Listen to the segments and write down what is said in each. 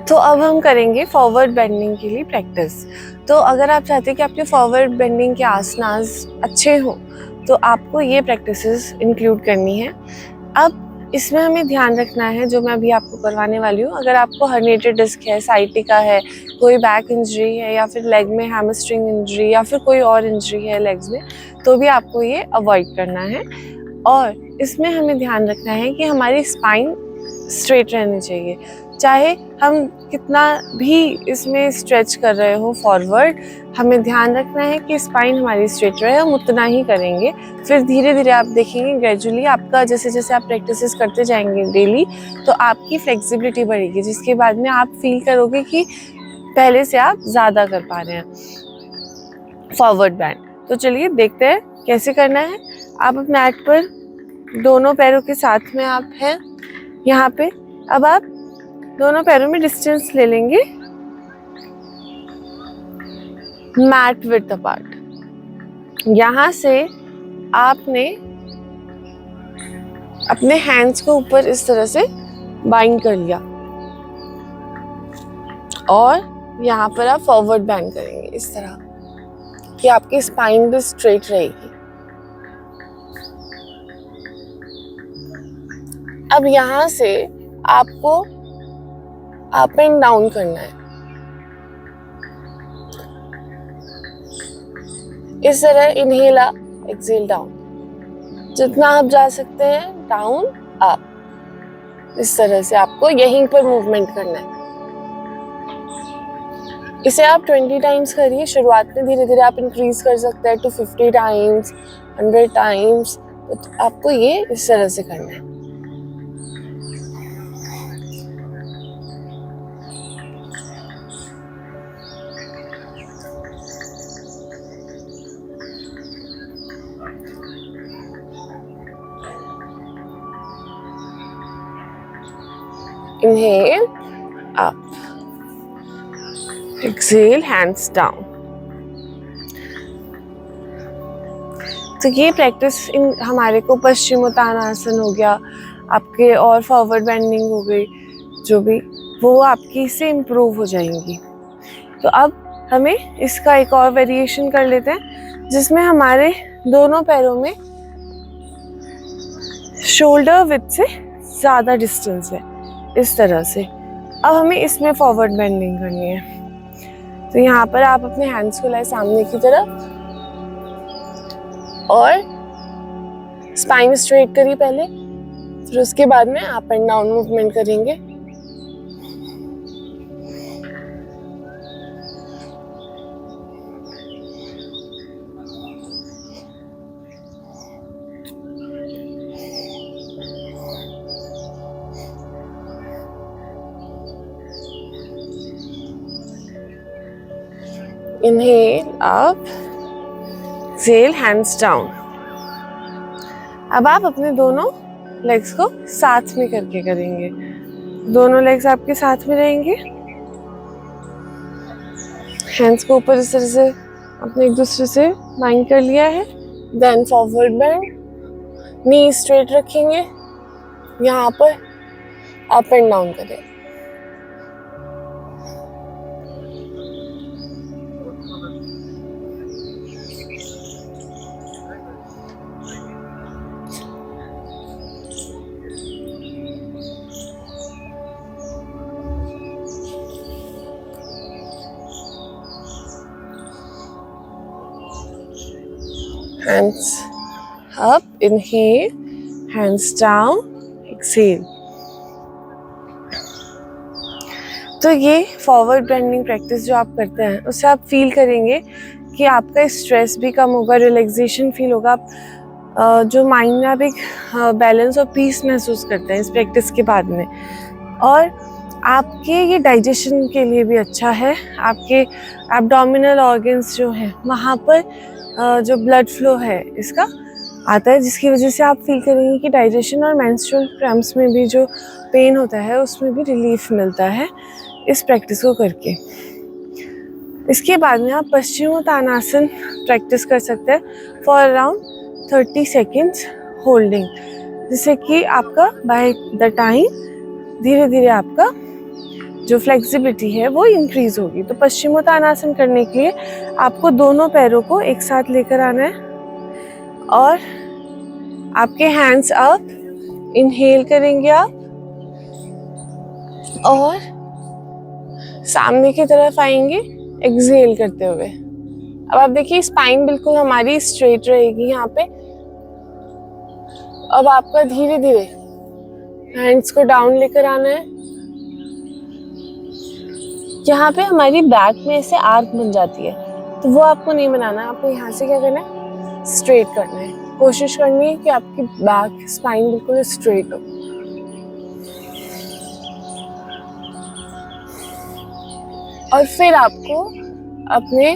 तो अब हम करेंगे फॉरवर्ड बेंडिंग के लिए प्रैक्टिस। तो अगर आप चाहते हैं कि आपके फॉरवर्ड बेंडिंग के आसनास अच्छे हों तो आपको ये प्रैक्टिसेस इंक्लूड करनी है। अब इसमें हमें ध्यान रखना है, जो मैं अभी आपको करवाने वाली हूँ, अगर आपको हर्निएटेड डिस्क है, साइटिका है, कोई बैक इंजरी है या फिर लेग में हैमस्ट्रिंग इंजरी या फिर कोई और इंजरी है लेग्स में, तो भी आपको ये अवॉइड करना है। और इसमें हमें ध्यान रखना है कि हमारी स्पाइन स्ट्रेट रहनी चाहिए। चाहे हम कितना भी इसमें स्ट्रेच कर रहे हो फॉरवर्ड, हमें ध्यान रखना है कि स्पाइन हमारी स्ट्रेट रहे, हम उतना ही करेंगे। फिर धीरे धीरे आप देखेंगे ग्रेजुअली आपका जैसे जैसे आप प्रैक्टिसेस करते जाएंगे डेली, तो आपकी फ्लेक्सिबिलिटी बढ़ेगी, जिसके बाद में आप फील करोगे कि पहले से आप ज़्यादा कर पा रहे हैं फॉरवर्ड बैंड। तो चलिए देखते हैं कैसे करना है। आप अपने मैट पर दोनों पैरों के साथ में आप हैं यहाँ पे। अब आप दोनों पैरों में डिस्टेंस ले लेंगे मैट विड्थ अपार्ट। यहाँ से आपने अपने हैंड्स को ऊपर इस तरह से बाइंड कर लिया और यहाँ पर आप फॉरवर्ड बैंड करेंगे इस तरह कि आपकी स्पाइन भी स्ट्रेट रहेगी। अब यहाँ से आपको अप एंड डाउन करना है इस तरह, इनहेल अप, एक्सहेल डाउन, जितना आप जा सकते हैं डाउन अप, इस तरह से आपको यहीं पर मूवमेंट करना है। इसे आप 20 टाइम्स करिए। शुरुआत में धीरे धीरे आप इंक्रीज कर सकते हैं टू 50 टाइम्स, 100 टाइम्स। तो आपको ये इस तरह से करना है। Inhale up, exhale hands down। तो ये प्रैक्टिस हमारे को पश्चिमोत्तानासन हो गया आपके, और फॉरवर्ड बेंडिंग हो गई, जो भी वो आपकी इससे इम्प्रूव हो जाएंगी। तो अब हमें इसका एक और वेरिएशन कर लेते हैं, जिसमें हमारे दोनों पैरों में शोल्डर विड्थ से ज़्यादा डिस्टेंस है इस तरह से। अब हमें इसमें फॉरवर्ड बेंडिंग करनी है। तो यहाँ पर आप अपने हैंड्स को लाए सामने की तरफ और स्पाइन स्ट्रेट करिए पहले, फिर उसके बाद में अप एंड डाउन मूवमेंट करेंगे। Inhale up, exhale hands down। अब आप अपने दोनों लेग्स को साथ में करके करेंगे। दोनों लेग्स आपके साथ में रहेंगे, हैंड्स को ऊपर इस तरह से आपने एक दूसरे से बाइंड कर लिया है। Then forward bend, knee straight रखेंगे, यहाँ पर अप एंड डाउन करें। Hands up, inhale, hands down, exhale। तो ये फॉरवर्ड बेंडिंग प्रैक्टिस जो आप करते हैं, उससे आप फील करेंगे कि आपका स्ट्रेस भी कम होगा, रिलैक्सेशन फील होगा। आप जो माइंड में आप एक बैलेंस और पीस महसूस करते हैं इस प्रैक्टिस के बाद में। और आपके ये डाइजेशन के लिए भी अच्छा है। आपके एब्डोमिनल ऑर्गन्स जो हैं वहाँ पर जो ब्लड फ्लो है इसका आता है, जिसकी वजह से आप फील करेंगे कि डाइजेशन और मेंस्ट्रुअल क्रैम्प्स में भी जो पेन होता है उसमें भी रिलीफ मिलता है इस प्रैक्टिस को करके। इसके बाद में आप पश्चिमोत्तानासन प्रैक्टिस कर सकते हैं फॉर अराउंड 30 सेकेंड्स होल्डिंग, जिससे कि आपका बाय द टाइम धीरे धीरे आपका जो फ्लेक्सिबिलिटी है वो इंक्रीज होगी। तो पश्चिमोत्तानासन करने के लिए आपको दोनों पैरों को एक साथ लेकर आना है और आपके हैंड्स अप, इनहेल करेंगे आप और सामने की तरफ आएंगे एक्सहेल करते हुए। अब आप देखिए स्पाइन बिल्कुल हमारी स्ट्रेट रहेगी यहाँ पे। अब आपका धीरे धीरे हैंड्स को डाउन लेकर आना है। यहाँ पे हमारी बैक में ऐसे आर्क बन जाती है, तो वो आपको नहीं बनाना है। आपको यहाँ से क्या करना है, स्ट्रेट करना है। कोशिश करनी है कि आपकी बैक स्पाइन बिल्कुल स्ट्रेट हो। और फिर आपको अपने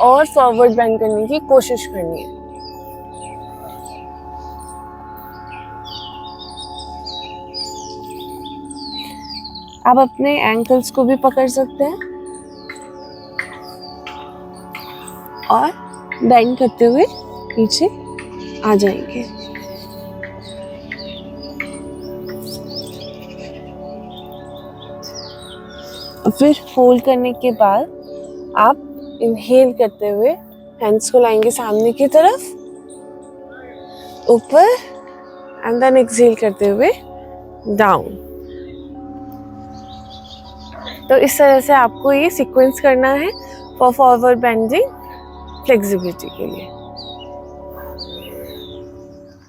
और फॉरवर्ड बेंड करने की कोशिश करनी है। आप अपने एंकल्स को भी पकड़ सकते हैं और बेंड करते हुए पीछे आ जाएंगे। फिर होल्ड करने के बाद आप इनहेल करते हुए हैंड्स को लाएंगे सामने की तरफ ऊपर एंड देन एक्सहेल करते हुए डाउन। तो इस तरह से आपको ये सीक्वेंस करना है फॉर फॉरवर्ड बेंडिंग फ्लेक्सिबिलिटी के लिए।